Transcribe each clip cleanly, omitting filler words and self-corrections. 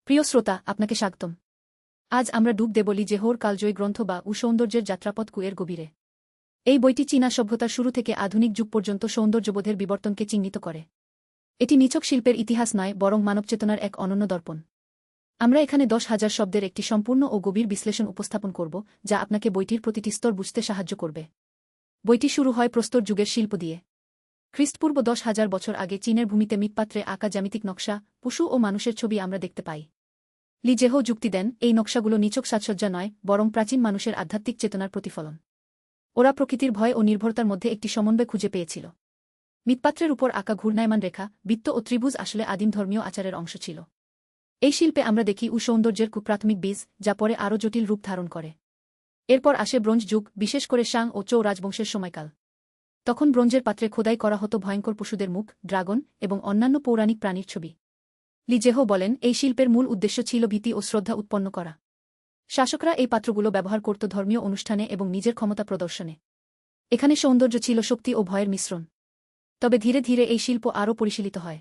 প্রিয় শ্রোতা, আপনাকে স্বাগতম। আজ আমরা ডুব দেব লি জেহোর কালজয়ী গ্রন্থ বা সৌন্দর্যের যাত্রাপথ কুয়ের গভীরে। এই বইটি চীনা সভ্যতার শুরু থেকে আধুনিক যুগ পর্যন্ত সৌন্দর্যবোধের বিবর্তনকে চিহ্নিত করে। এটি নিছক শিল্পের ইতিহাস নয়, বরং মানবচেতনার এক অনন্য দর্পণ। আমরা এখানে 10,000 শব্দের একটি সম্পূর্ণ ও গভীর বিশ্লেষণ উপস্থাপন করব, যা আপনাকে বইটির প্রতিটি স্তর বুঝতে সাহায্য করবে। বইটি শুরু হয় প্রস্তর যুগের শিল্প দিয়ে। খ্রিস্টপূর্ব 10,000 বছর আগে চীনের ভূমিতে মৃৎপাত্রে আঁকা জ্যামিতিক নকশা, পশু ও মানুষের ছবি আমরা দেখতে পাই। লি জেহো যুক্তি দেন, এই নকশাগুলো নিছক সাজসজ্জা নয়, বরং প্রাচীন মানুষের আধ্যাত্মিক চেতনার প্রতিফলন। ওরা প্রকৃতির ভয় ও নির্ভরতার মধ্যে একটি সমন্বয় খুঁজে পেয়েছিল। মৃৎপাত্রের উপর আঁকা ঘূর্ণায়মান রেখা, বৃত্ত ও ত্রিভুজ আসলে আদিম ধর্মীয় আচারের অংশ ছিল। এই শিল্পে আমরা দেখি সৌন্দর্যের প্রাথমিক বীজ, যা পরে আরও জটিল রূপ ধারণ করে। এরপর আসে ব্রোঞ্জ যুগ, বিশেষ করে শাং ও চৌ রাজবংশের সময়কাল। তখন ব্রোঞ্জের পাত্রে খোদাই করা হতো ভয়ঙ্কর পশুদের মুখ, ড্রাগন এবং অন্যান্য পৌরাণিক প্রাণীর ছবি। লি জেহো বলেন, এই শিল্পের মূল উদ্দেশ্য ছিল ভীতি ও শ্রদ্ধা উৎপন্ন করা। শাসকরা এই পাত্রগুলো ব্যবহার করত ধর্মীয় অনুষ্ঠানে এবং নিজের ক্ষমতা প্রদর্শনে। এখানে সৌন্দর্য ছিল শক্তি ও ভয়ের মিশ্রণ। তবে ধীরে ধীরে এই শিল্প আরও পরিশীলিত হয়।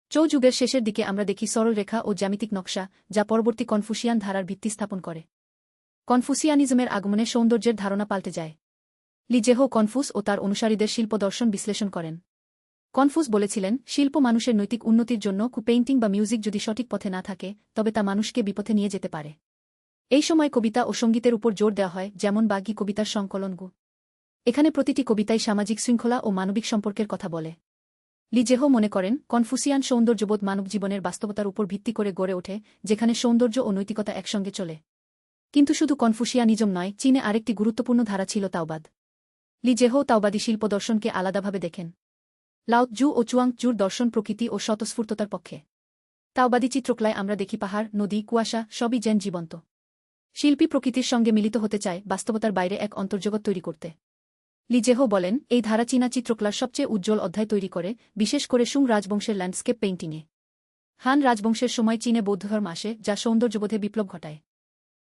চৌ যুগের শেষের দিকে আমরা দেখি সরল রেখা ও জ্যামিতিক নকশা, যা পরবর্তী কনফুসিয়ান ধারার ভিত্তি স্থাপন করে। কনফুসিয়ানিজমের আগমনে সৌন্দর্যের ধারণা পাল্টে যায়। লি জেহো কনফুস ও তার অনুসারীদের শিল্প দর্শন বিশ্লেষণ করেন। কনফুস বলেছিলেন, শিল্প মানুষের নৈতিক উন্নতির জন্য পেইন্টিং বা মিউজিক যদি সঠিক পথে না থাকে, তবে তা মানুষকে বিপথে নিয়ে যেতে পারে। এই সময় কবিতা ও সঙ্গীতের উপর জোর দেওয়া হয়, যেমন বাগ্যী কবিতার সংকলন গু। এখানে প্রতিটি কবিতাই সামাজিক শৃঙ্খলা ও মানবিক সম্পর্কের কথা বলে। লি জেহো মনে করেন, কনফুসিয়ান সৌন্দর্যবোধ মানবজীবনের বাস্তবতার উপর ভিত্তি করে গড়ে ওঠে, যেখানে সৌন্দর্য ও নৈতিকতা একসঙ্গে চলে। কিন্তু শুধু কনফুসিয়ানিজম নয়, চীনে আরেকটি গুরুত্বপূর্ণ ধারা ছিল তাওবাদ। লি জেহো তাওবাদী শিল্প দর্শনকে আলাদাভাবে দেখেন। লাও জু ও চুয়াং জুর দর্শন প্রকৃতি ও স্বতঃস্ফূর্ততার পক্ষে। তাওবাদী চিত্রকলায় আমরা দেখি পাহাড়, নদী, কুয়াশা সবই যেন জীবন্ত। শিল্পী প্রকৃতির সঙ্গে মিলিত হতে চায়, বাস্তবতার বাইরে এক অন্তর্জগৎ তৈরি করতে। লি জেহো বলেন, এই ধারা চীনা চিত্রকলার সবচেয়ে উজ্জ্বল অধ্যায় তৈরি করে, বিশেষ করে সুং রাজবংশের ল্যান্ডস্কেপ পেইন্টিংয়ে। হান রাজবংশের সময় চীনে বৌদ্ধধর্ম আসে, যা সৌন্দর্যবোধে বিপ্লব ঘটায়।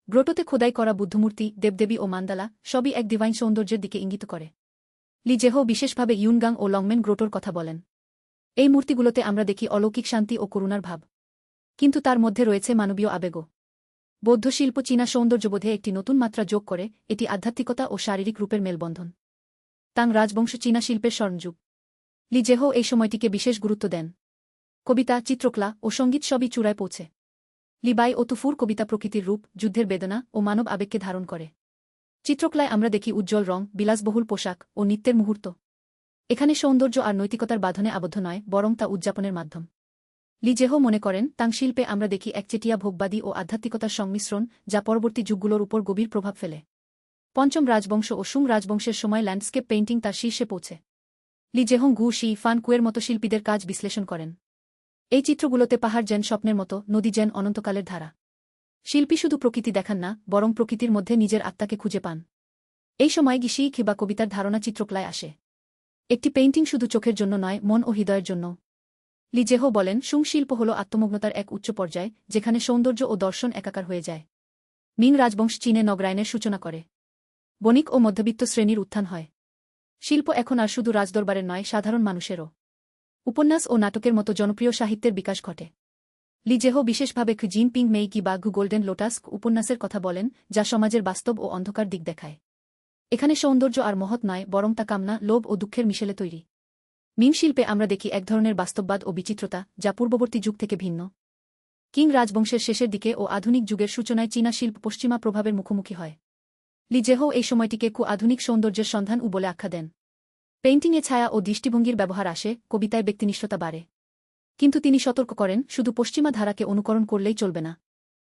গ্রোটোতে খোদাই করা বুদ্ধমূর্তি, দেবদেবী ও মান্দালা সবই এক ডিভাইন সৌন্দর্যের দিকে ইঙ্গিত করে। লি জেহো বিশেষভাবে ইউনগাং ও লংমেন গ্রোটোর কথা বলেন। এই মূর্তিগুলোতে আমরা দেখি অলৌকিক শান্তি ও করুণার ভাব। কিন্তু তার মধ্যে রয়েছে মানবীয় আবেগও। বৌদ্ধ শিল্প চীনা সৌন্দর্যবোধে একটি নতুন মাত্রা যোগ করে, এটি আধ্যাত্মিকতা ও শারীরিক রূপের মেলবন্ধন। তাং রাজবংশ চীনা শিল্পের স্বর্ণযুগ। লি জেহো এই সময়টিকে বিশেষ গুরুত্ব দেন। কবিতা, চিত্রকলা ও সঙ্গীত সবই চূড়ায় পৌঁছে। লিবাই ও তুফুর কবিতা প্রকৃতির রূপ, যুদ্ধের বেদনা ও মানব আবেগকে ধারণ করে। চিত্রকলায় আমরা দেখি উজ্জ্বল রং, বিলাসবহুল পোশাক ও নৃত্যের মুহূর্ত। এখানে সৌন্দর্য আর নৈতিকতার বাঁধনে আবদ্ধ নয়, বরং তা উদযাপনের মাধ্যম। লি জেহো মনে করেন, তাং শিল্পে আমরা দেখি একচেটিয়া ভোগবাদী ও আধ্যাত্মিকতার সংমিশ্রণ, যা পরবর্তী যুগগুলোর উপর গভীর প্রভাব ফেলে। পঞ্চম রাজবংশ ও সুং রাজবংশের সময় ল্যান্ডস্কেপ পেইন্টিং তার শীর্ষে পৌঁছে। লি জেহং গু শি ফান কুয়ের মতো শিল্পীদের কাজ বিশ্লেষণ করেন। এই চিত্রগুলোতে পাহাড় যেন স্বপ্নের মতো, নদী যেন অনন্তকালের ধারা। শিল্পী শুধু প্রকৃতি দেখান না, বরং প্রকৃতির মধ্যে নিজের আত্মাকে খুঁজে পান। এই সময় গিশি বা কবিতার ধারণা চিত্রকলায় আসে। একটি পেইন্টিং শুধু চোখের জন্য নয়, মন ও হৃদয়ের জন্য। লি জেহো বলেন, সুং শিল্প হল আত্মমগ্নতার এক উচ্চ পর্যায়, যেখানে সৌন্দর্য ও দর্শন একাকার হয়ে যায়। মিং রাজবংশ চীনে নগরায়নের সূচনা করে। বণিক ও মধ্যবিত্ত শ্রেণীর উত্থান হয়। শিল্প এখন আর শুধু রাজদরবারের নয়, সাধারণ মানুষেরও। উপন্যাস ও নাটকের মতো জনপ্রিয় সাহিত্যের বিকাশ ঘটে। লি জেহো বিশেষভাবে জিন পিং মেই কি বা গু গোল্ডেন লোটাস উপন্যাসের কথা বলেন, যা সমাজের বাস্তব ও অন্ধকার দিক দেখায়। এখানে সৌন্দর্য আর মহৎ নয়, বরং তা কামনা, লোভ ও দুঃখের মিশেলে তৈরি। মিম শিল্পে আমরা দেখি এক ধরনের বাস্তববাদ ও বিচিত্রতা, যা পূর্ববর্তী যুগ থেকে ভিন্ন। কিং রাজবংশের শেষের দিকে ও আধুনিক যুগের সূচনায় চীনা শিল্প পশ্চিমা প্রভাবের মুখোমুখি হয়। লি জেহো এই সময়টিকে আধুনিক সৌন্দর্যের সন্ধান বলে আখ্যা দেন। পেইন্টিংয়ে ছায়া ও দৃষ্টিভঙ্গির ব্যবহার আসে, কবিতায় ব্যক্তিনিষ্ঠতা বাড়ে। কিন্তু তিনি সতর্ক করেন, শুধু পশ্চিমা ধারাকে অনুকরণ করলেই চলবে না।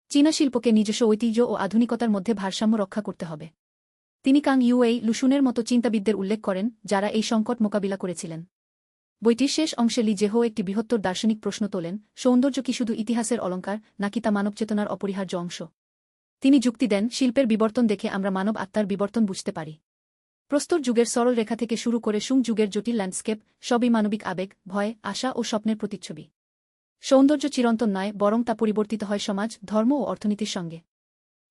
চীনা শিল্পকে নিজস্ব ঐতিহ্য ও আধুনিকতার মধ্যে ভারসাম্য রক্ষা করতে হবে। তিনি কাং ইউএই লুশুনের মতো চিন্তাবিদদের উল্লেখ করেন, যারা এই সংকট মোকাবিলা করেছিলেন। বইটির শেষ অংশে লি জেহো একটি বৃহত্তর দার্শনিক প্রশ্ন তোলেন, সৌন্দর্য কি শুধু ইতিহাসের অলঙ্কার, নাকি তা মানবচেতনার অপরিহার্য অংশ? তিনি যুক্তি দেন, শিল্পের বিবর্তন দেখে আমরা মানব আত্মার বিবর্তন বুঝতে পারি। প্রস্তর যুগের সরল রেখা থেকে শুরু করে সুং যুগের জটিল ল্যান্ডস্কেপ, সবই মানবিক আবেগ, ভয়, আশা ও স্বপ্নের প্রতিচ্ছবি। সৌন্দর্য চিরন্তন নয়, বরং তা পরিবর্তিত হয় সমাজ, ধর্ম ও অর্থনীতির সঙ্গে।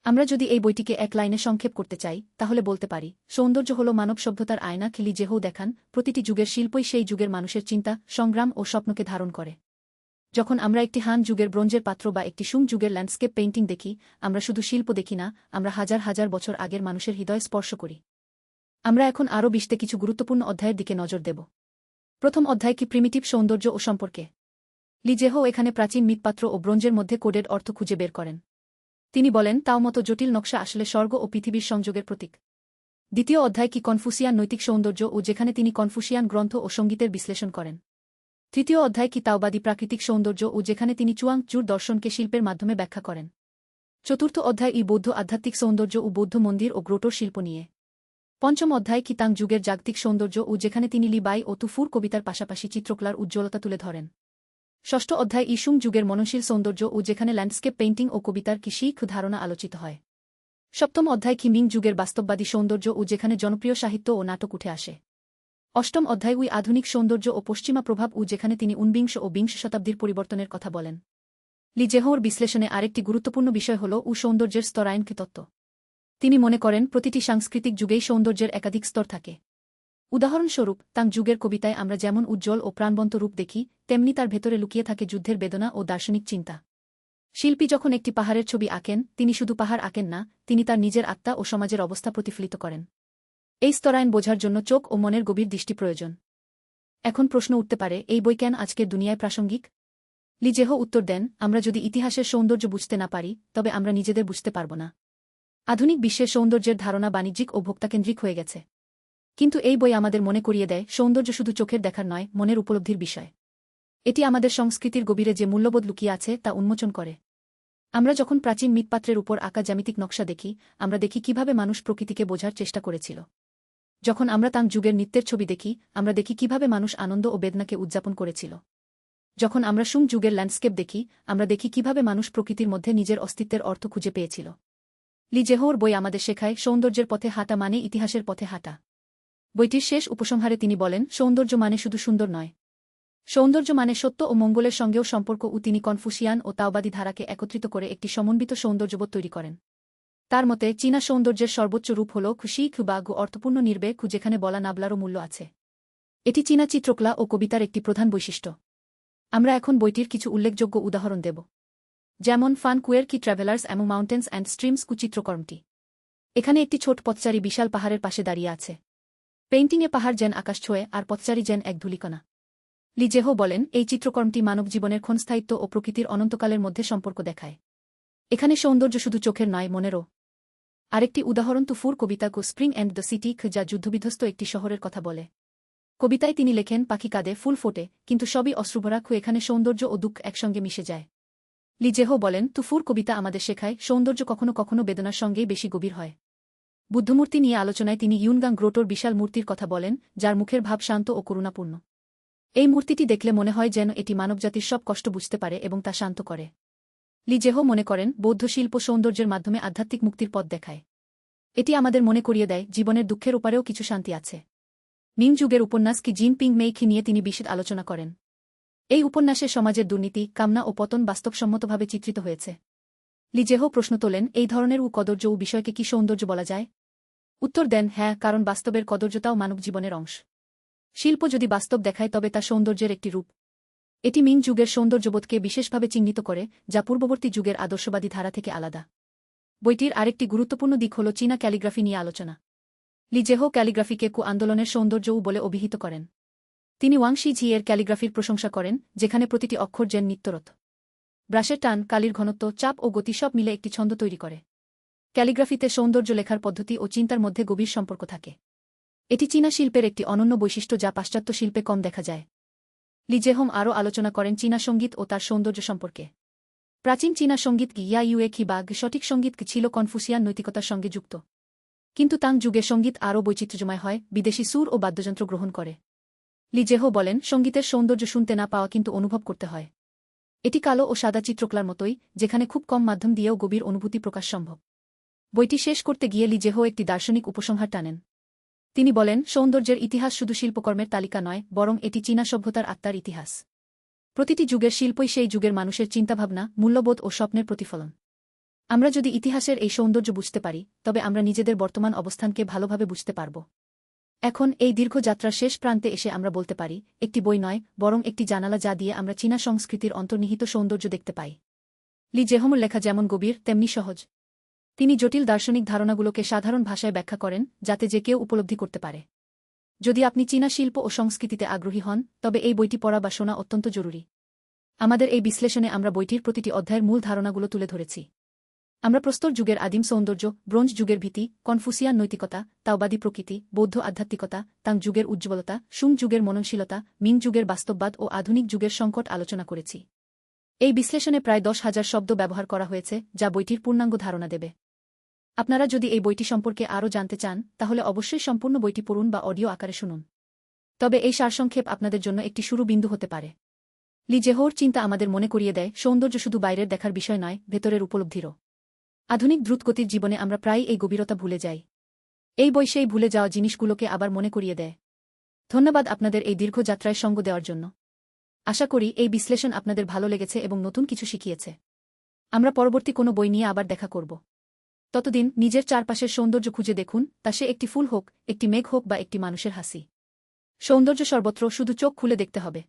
আমরা যদি এই বইটিকে এক লাইনে সংক্ষেপ করতে চাই, তাহলে বলতে পারি, সৌন্দর্য হল মানব সভ্যতার আয়না। লি জেহো দেখান, প্রতিটি যুগের শিল্পই সেই যুগের মানুষের চিন্তা, সংগ্রাম ও স্বপ্নকে ধারণ করে। যখন আমরা একটি হান যুগের ব্রোঞ্জের পাত্র বা একটি সুং যুগের ল্যান্ডস্কেপ পেইন্টিং দেখি, আমরা শুধু শিল্প দেখি না, আমরা হাজার হাজার বছর আগের মানুষের হৃদয় স্পর্শ করি। আমরা এখন আরও 20তে কিছু গুরুত্বপূর্ণ অধ্যায়ের দিকে নজর দেব। প্রথম অধ্যায় কি প্রিমিটিভ সৌন্দর্য ও সম্পর্কে। লি জেহো এখানে প্রাচীন মৃৎপাত্র ও ব্রোঞ্জের মধ্যে কোডেড অর্থ খুঁজে বের করেন। তিনি বলেন তাও মতো জটিল নকশা আসলে স্বর্গ ও পৃথিবীর সংযোগের প্রতীক। দ্বিতীয় অধ্যায় কি কনফুসিয়ান নৈতিক সৌন্দর্য ও যেখানে তিনি কনফুসিয়ান গ্রন্থ ও সঙ্গীতের বিশ্লেষণ করেন। তৃতীয় অধ্যায় কি তাওবাদী প্রাকৃতিক সৌন্দর্য ও যেখানে তিনি চুয়াং চুর দর্শনকে শিল্পের মাধ্যমে ব্যাখ্যা করেন। চতুর্থ অধ্যায় ই বৌদ্ধ আধ্যাত্মিক সৌন্দর্য ও বৌদ্ধ মন্দির ও গ্রোটোর শিল্প নিয়ে। পঞ্চম অধ্যায় কি তাং যুগের জাগতিক সৌন্দর্য ও যেখানে তিনি লি বাই ও তুফুর কবিতার পাশাপাশি চিত্রকলার উজ্জ্বলতা তুলে ধরেন। ষষ্ঠ অধ্যায় ইসুং যুগের মননশীল সৌন্দর্য ও যেখানে ল্যান্ডস্কেপ পেইন্টিং ও কবিতার কি শিখ ধারণা আলোচিত হয়। সপ্তম অধ্যায় কি মিং যুগের বাস্তববাদী সৌন্দর্য ও যেখানে জনপ্রিয় সাহিত্য ও নাটক উঠে আসে। অষ্টম অধ্যায় উই আধুনিক সৌন্দর্য ও পশ্চিমা প্রভাব ও যেখানে তিনি ঊনবিংশ ও বিংশ শতাব্দীর পরিবর্তনের কথা বলেন। লি জেহোর বিশ্লেষণে আরেকটি গুরুত্বপূর্ণ বিষয় হল সৌন্দর্যের স্তরায়নকে তত্ত্ব। তিনি মনে করেন প্রতিটি সাংস্কৃতিক যুগেই সৌন্দর্যের একাধিক স্তর থাকে। উদাহরণস্বরূপ তাং যুগের কবিতায় আমরা যেমন উজ্জ্বল ও প্রাণবন্ত রূপ দেখি, তেমনি তার ভেতরে লুকিয়ে থাকে যুদ্ধের বেদনা ও দার্শনিক চিন্তা। শিল্পী যখন একটি পাহাড়ের ছবি আঁকেন, তিনি শুধু পাহাড় আঁকেন না, তিনি তার নিজের আত্মা ও সমাজের অবস্থা প্রতিফলিত করেন। এই স্তরায়ন বোঝার জন্য চোখ ও মনের গভীর দৃষ্টি প্রয়োজন। এখন প্রশ্ন উঠতে পারে, এই বই কেন আজকের দুনিয়ায় প্রাসঙ্গিক। লি জেহো উত্তর দেন, আমরা যদি ইতিহাসের সৌন্দর্য বুঝতে না পারি, তবে আমরা নিজেদের বুঝতে পারব না। আধুনিক বিশ্বের সৌন্দর্যের ধারণা বাণিজ্যিক ও ভোক্তাকেন্দ্রিক হয়ে গেছে। কিন্তু এই বই আমাদের মনে করিয়ে দেয়, সৌন্দর্য শুধু চোখের দেখার নয়, মনের উপলব্ধির বিষয়। এটি আমাদের সংস্কৃতির গভীরে যে মূল্যবোধ লুকিয়ে আছে তা উন্মোচন করে। আমরা যখন প্রাচীন মৃৎপাত্রের উপর আঁকা জ্যামিতিক নকশা দেখি, আমরা দেখি কিভাবে মানুষ প্রকৃতিকে বোঝার চেষ্টা করেছিল। যখন আমরা তাং যুগের নৃত্যের ছবি দেখি, আমরা দেখি কিভাবে মানুষ আনন্দ ও বেদনাকে উদযাপন করেছিল। যখন আমরা সুং যুগের ল্যান্ডস্কেপ দেখি, আমরা দেখি কিভাবে মানুষ প্রকৃতির মধ্যে নিজের অস্তিত্বের অর্থ খুঁজে পেয়েছিল। লি জেহোর বই আমাদের শেখায়, সৌন্দর্যের পথে হাঁটা মানে ইতিহাসের পথে হাঁটা। বইটির শেষ উপসংহারে তিনি বলেন, সৌন্দর্য মানে শুধু সুন্দর নয়, সৌন্দর্য মানে সত্য ও মঙ্গলের সঙ্গেও সম্পর্ক। তিনি কনফুসিয়ান ও তাওবাদী ধারাকে একত্রিত করে একটি সমন্বিত সৌন্দর্যবোধ তৈরি করেন। তার মতে চীনা সৌন্দর্যের সর্বোচ্চ রূপ হল খুশি বা গু অর্থপূর্ণ নির্বেক, যেখানে বলা নাবলারও মূল্য আছে। এটি চীনা চিত্রকলা ও কবিতার একটি প্রধান বৈশিষ্ট্য। আমরা এখন বইটির কিছু উল্লেখযোগ্য উদাহরণ দেব, যেমন ফান কুয়ের কি travellers among mountains and streams কুচিত্রকর্মটি। এখানে একটি ছোট পথচারী বিশাল পাহাড়ের পাশে দাঁড়িয়ে আছে। পেইন্টিংয়ে পাহাড় যেন আকাশ ছোঁয়ে আর পথচারী যেন এক ধূলিকণা। লি জেহো বলেন, এই চিত্রকর্মটি মানব জীবনের ক্ষণস্থায়িত্ব ও প্রকৃতির অনন্তকালের মধ্যে সম্পর্ক দেখায়। এখানে সৌন্দর্য শুধু চোখের নয়, মনেরও। আরেকটি উদাহরণ তুফুর কবিতা গো স্প্রিং অ্যান্ড দ্য সিটি, যা যুদ্ধবিধ্বস্ত একটি শহরের কথা বলে। কবিতায় তিনি লেখেন, পাখি কাঁদে, ফুল ফোটে, কিন্তু সবই অশ্রুভরা। এখানে সৌন্দর্য ও দুঃখ একসঙ্গে মিশে যায়। লি জেহো বলেন, তুফুর কবিতা আমাদের শেখায়, সৌন্দর্য কখনো কখনো বেদনার সঙ্গেই বেশি গভীর হয়। বুদ্ধমূর্তি নিয়ে আলোচনায় তিনি ইউনগাং গ্রোটোর বিশাল মূর্তির কথা বলেন, যার মুখের ভাব শান্ত ও করুণাপূর্ণ। এই মূর্তিটি দেখলে মনে হয় যেন এটি মানবজাতির সব কষ্ট বুঝতে পারে এবং তা শান্ত করে। লি জেহো মনে করেন, বৌদ্ধ শিল্প সৌন্দর্যের মাধ্যমে আধ্যাত্মিক মুক্তির পথ দেখায়। এটি আমাদের মনে করিয়ে দেয়, জীবনের দুঃখের ওপারেও কিছু শান্তি আছে। মিং যুগের উপন্যাস কি জিন পিং মেইখি নিয়ে তিনি বিশদ আলোচনা করেন। এই উপন্যাসে সমাজের দুর্নীতি, কামনা ও পতন বাস্তবসম্মতভাবে চিত্রিত হয়েছে। লি জেহো প্রশ্ন তোলেন, এই ধরনের কদর্য ও বিষয়কে কি সৌন্দর্য বলা যায়। উত্তর দেন, হ্যাঁ, কারণ বাস্তবের কদর্যতাও মানব জীবনের অংশ। শিল্প যদি বাস্তব দেখায় তবে তা সৌন্দর্যের একটি রূপ। এটি মিং যুগের সৌন্দর্যবোধকে বিশেষভাবে চিহ্নিত করে, যা পূর্ববর্তী যুগের আদর্শবাদী ধারা থেকে আলাদা। বইটির আরেকটি গুরুত্বপূর্ণ দিক হল চীনা ক্যালিগ্রাফি নিয়ে আলোচনা। লি জেহো ক্যালিগ্রাফিকে আন্দোলনের সৌন্দর্যও বলে অভিহিত করেন। তিনি ওয়াংশি ঝি এর ক্যালিগ্রাফির প্রশংসা করেন, যেখানে প্রতিটি অক্ষর যেন নিত্যরত। ব্রাশের টান, কালির ঘনত্ব, চাপ ও গতি সব মিলে একটি ছন্দ তৈরি করে। ক্যালিগ্রাফিতে সৌন্দর্য লেখার পদ্ধতি ও চিন্তার মধ্যে গভীর সম্পর্ক থাকে। এটি চীনা শিল্পের একটি অনন্য বৈশিষ্ট্য যা পাশ্চাত্য শিল্পে কম দেখা যায়। লি জেহোম আরও আলোচনা করেন চীনা সঙ্গীত ও তার সৌন্দর্য সম্পর্কে। প্রাচীন চীনা সঙ্গীত গিয়া ইউয়ে কি বা সঠিক সঙ্গীত ছিল কনফুসিয়ান নৈতিকতার সঙ্গে যুক্ত। কিন্তু তাং যুগে সঙ্গীত আরও বৈচিত্র্যময় হয়, বিদেশি সুর ও বাদ্যযন্ত্র গ্রহণ করে। লি জেহো বলেন, সঙ্গীতের সৌন্দর্য শুনতে না পাওয়া কিন্তু অনুভব করতে হয়। এটি কালো ও সাদা চিত্রকলার মতোই, যেখানে খুব কম মাধ্যম দিয়েও গভীর অনুভূতি প্রকাশ সম্ভব। বইটি শেষ করতে গিয়ে লি জেহো একটি দার্শনিক উপসংহার টানেন। তিনি বলেন, সৌন্দর্যের ইতিহাস শুধু শিল্পকর্মের তালিকা নয়, বরং এটি চীনা সভ্যতার আত্মার ইতিহাস। প্রতিটি যুগের শিল্পই সেই যুগের মানুষের চিন্তাভাবনা, মূল্যবোধ ও স্বপ্নের প্রতিফলন। আমরা যদি ইতিহাসের এই সৌন্দর্য বুঝতে পারি, তবে আমরা নিজেদের বর্তমান অবস্থানকে ভালোভাবে বুঝতে পারব। এখন এই দীর্ঘ যাত্রার শেষ প্রান্তে এসে আমরা বলতে পারি, একটি বই নয়, বরং একটি জানালা যা দিয়ে আমরা চীনা সংস্কৃতির অন্তর্নিহিত সৌন্দর্য দেখতে পাই। লি জেহোমুর লেখা যেমন গভীর, তেমনি সহজ। তিনি জটিল দার্শনিক ধারণাগুলোকে সাধারণ ভাষায় ব্যাখ্যা করেন, যাতে যে কেউ উপলব্ধি করতে পারে। যদি আপনি চীনা শিল্প ও সংস্কৃতিতে আগ্রহী হন, তবে এই বইটি পড়া বা শোনা অত্যন্ত জরুরি। আমাদের এই বিশ্লেষণে আমরা বইটির প্রতিটি অধ্যায়ের মূল ধারণাগুলো তুলে ধরেছি। আমরা প্রস্তর যুগের আদিম সৌন্দর্য, ব্রোঞ্জ যুগের ভীতি, কনফুসিয়ান নৈতিকতা, তাওবাদী প্রকৃতি, বৌদ্ধ আধ্যাত্মিকতা, তাং যুগের উজ্জ্বলতা, সুং যুগের মননশীলতা, মিং যুগের বাস্তববাদ ও আধুনিক যুগের সংকট আলোচনা করেছি। এই বিশ্লেষণে প্রায় 10,000 শব্দ ব্যবহার করা হয়েছে, যা বইটির পূর্ণাঙ্গ ধারণা দেবে। আপনারা যদি এই বইটি সম্পর্কে আরও জানতে চান, তাহলে অবশ্যই সম্পূর্ণ বইটি পড়ুন বা অডিও আকারে শুনুন। তবে এই সারসংক্ষেপ আপনাদের জন্য একটি শুরু বিন্দু হতে পারে। লি জেহোর চিন্তা আমাদের মনে করিয়ে দেয়, সৌন্দর্য শুধু বাইরের দেখার বিষয় নয়, ভেতরের উপলব্ধিরও। আধুনিক দ্রুতগতির জীবনে আমরা প্রায়ই এই গভীরতা ভুলে যাই। এই বই সেই ভুলে যাওয়া জিনিসগুলোকে আবার মনে করিয়ে দেয়। ধন্যবাদ আপনাদের এই দীর্ঘ যাত্রায় সঙ্গ দেওয়ার জন্য। আশা করি এই বিশ্লেষণ আপনাদের ভালো লেগেছে এবং নতুন কিছু শিখিয়েছে। আমরা পরবর্তী কোনো বই নিয়ে আবার দেখা করব। ততদিন নিজের চারপাশের সৌন্দর্য খুঁজে দেখুন, তা সে একটি ফুল হোক, একটি মেঘ হোক বা একটি মানুষের হাসি। সৌন্দর্য সর্বত্র, শুধু চোখ খুলে দেখতে হবে।